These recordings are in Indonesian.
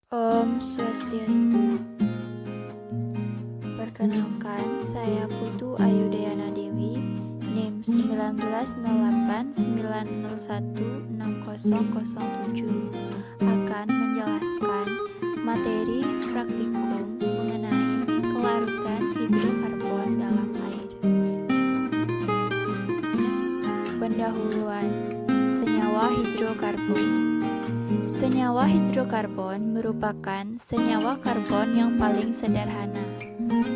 Om Swastiastu. Perkenalkan, saya Putu Ayudayana Dewi, NIM 198890160007, akan menjelaskan materi praktikum mengenai kelarutan hidrokarbon dalam air. Pendahuluan, senyawa hidrokarbon. Senyawa hidrokarbon merupakan senyawa karbon yang paling sederhana.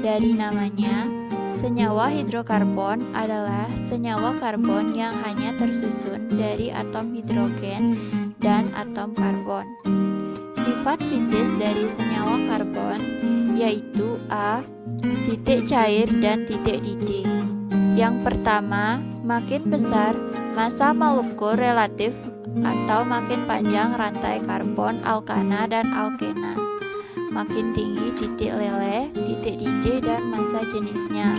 Dari namanya, senyawa hidrokarbon adalah senyawa karbon yang hanya tersusun dari atom hidrogen dan atom karbon. Sifat fisik dari senyawa karbon yaitu A, titik cair dan titik didih. Yang pertama, makin besar massa molekul relatif atau makin panjang rantai karbon alkana dan alkena, makin tinggi titik leleh, titik didih, dan massa jenisnya.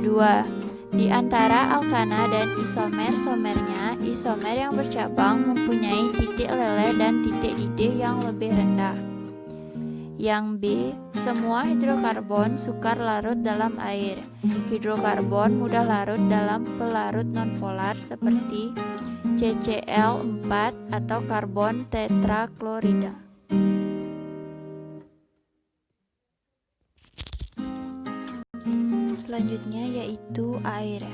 2. Di antara alkana dan isomer-somernya, isomer yang bercabang mempunyai titik leleh dan titik didih yang lebih rendah. Yang B. Semua hidrokarbon sukar larut dalam air. Hidrokarbon mudah larut dalam pelarut nonpolar seperti CCl4 atau karbon tetraklorida. Selanjutnya yaitu air.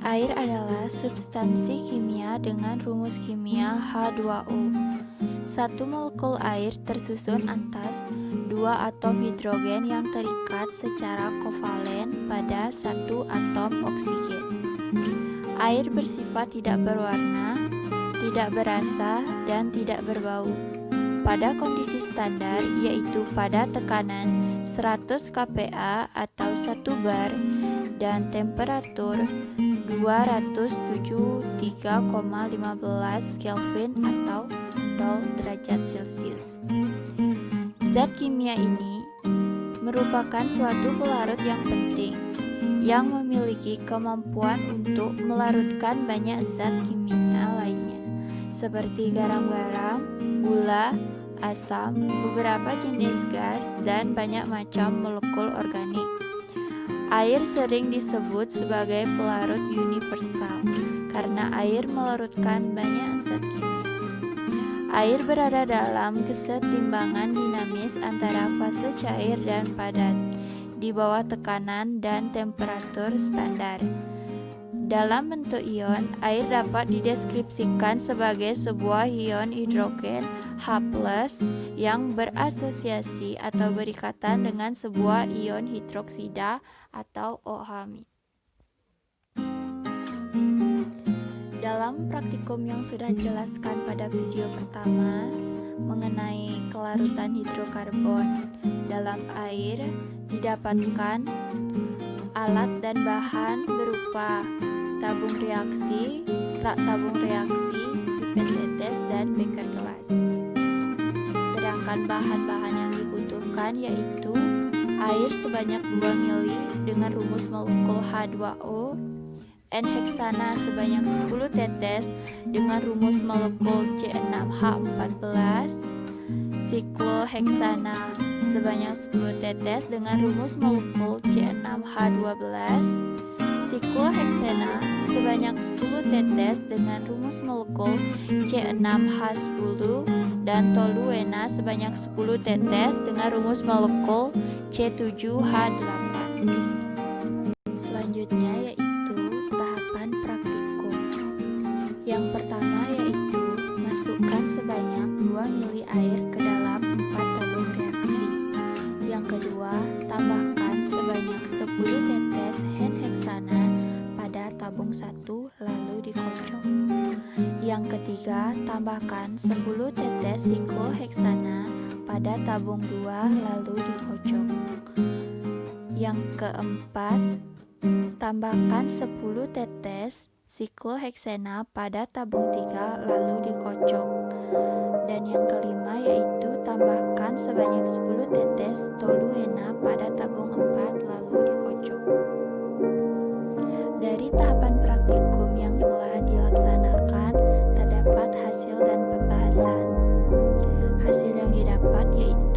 Air adalah substansi kimia dengan rumus kimia H2O. Satu molekul air tersusun atas dua atom hidrogen yang terikat secara kovalen pada satu atom oksigen. Air bersifat tidak berwarna, tidak berasa, dan tidak berbau. Pada kondisi standar, yaitu pada tekanan 100 kPa atau 1 bar dan temperatur 273,15 Kelvin atau 0 derajat Celcius. Zat kimia ini merupakan suatu pelarut yang penting yang memiliki kemampuan untuk melarutkan banyak zat kimia lainnya seperti garam-garam, gula, asam, beberapa jenis gas, dan banyak macam molekul organik. Air sering disebut sebagai pelarut universal karena air melarutkan banyak zat kimia. Air berada dalam kesetimbangan dinamis antara fase cair dan padat di bawah tekanan dan temperatur standar. Dalam bentuk ion, air dapat dideskripsikan sebagai sebuah ion hidrogen H+ yang berasosiasi atau berikatan dengan sebuah ion hidroksida atau OH-. Dalam praktikum yang sudah jelaskan pada video pertama mengenai kelarutan hidrokarbon dalam air, didapatkan alat dan bahan berupa tabung reaksi, rak tabung reaksi, pipet tetes, dan beker gelas. Sedangkan bahan-bahan yang dibutuhkan yaitu air sebanyak 2 ml dengan rumus molekul H2O, N-heksana sebanyak 10 tetes dengan rumus molekul C6H14, sikloheksana sebanyak 10 tetes dengan rumus molekul C6H12, sikloheksana sebanyak 10 tetes dengan rumus molekul C6H10, dan toluena sebanyak 10 tetes dengan rumus molekul C7H8. Selanjutnya yaitu tahapan praktikum. Yang pertama yaitu masukkan sebanyak 2 ml air ke dalam 4 tabung reaksi. Yang kedua, tambahkan sebanyak 10 tetes N-heksana pada tabung 1 lalu dikocok. Yang ketiga, tambahkan 10 tetes sikloheksana pada tabung 2 lalu dikocok. Yang keempat, tambahkan 10 tetes sikloheksana pada tabung 3 lalu dikocok. Dan yang kelima yaitu tambahkan sebanyak 10 tetes toluena pada tabung 4 lalu dikocok. Dari tahapan praktikum yang telah dilaksanakan terdapat hasil dan pembahasan. Hasil yang didapat yaitu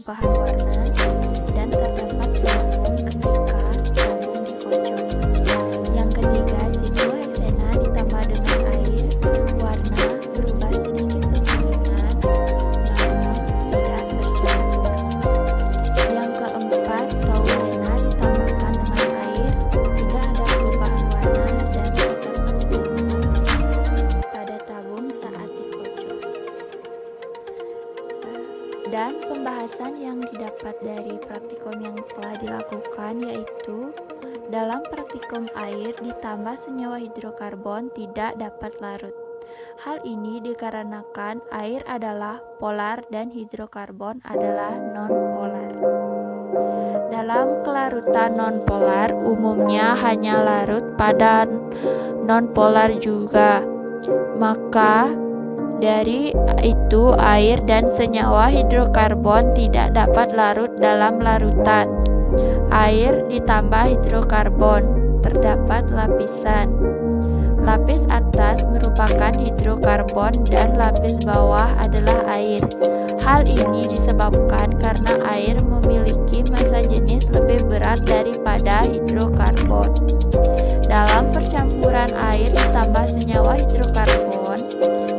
perubahan warna dan terdapat gelembung ketika tabung dikocok. Yang ketiga, sikloheksana ditambah dengan air, warna berubah sedikit kekuningan, namun tidak bercampur. Yang keempat, toluena ditambahkan dengan air, tidak ada perubahan warna dan terdapat gelembung pada tabung saat dikocok. Dan pembahasan yang didapat dari praktikum yang telah dilakukan yaitu dalam praktikum air ditambah senyawa hidrokarbon tidak dapat larut. Hal ini dikarenakan air adalah polar dan hidrokarbon adalah non-polar. Dalam kelarutan non-polar umumnya hanya larut pada non-polar juga. Maka dari itu air dan senyawa hidrokarbon tidak dapat larut dalam larutan air ditambah hidrokarbon. Terdapat lapisan. Lapis atas merupakan hidrokarbon dan lapis bawah adalah air. Hal ini disebabkan karena air memiliki massa jenis lebih berat daripada hidrokarbon. Dalam percampuran air ditambah senyawa hidrokarbon,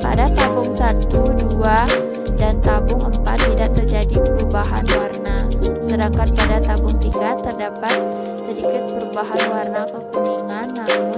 pada tabung 1, 2, dan tabung 4 tidak terjadi perubahan warna, sedangkan pada tabung 3 terdapat sedikit perubahan warna kekuningan namun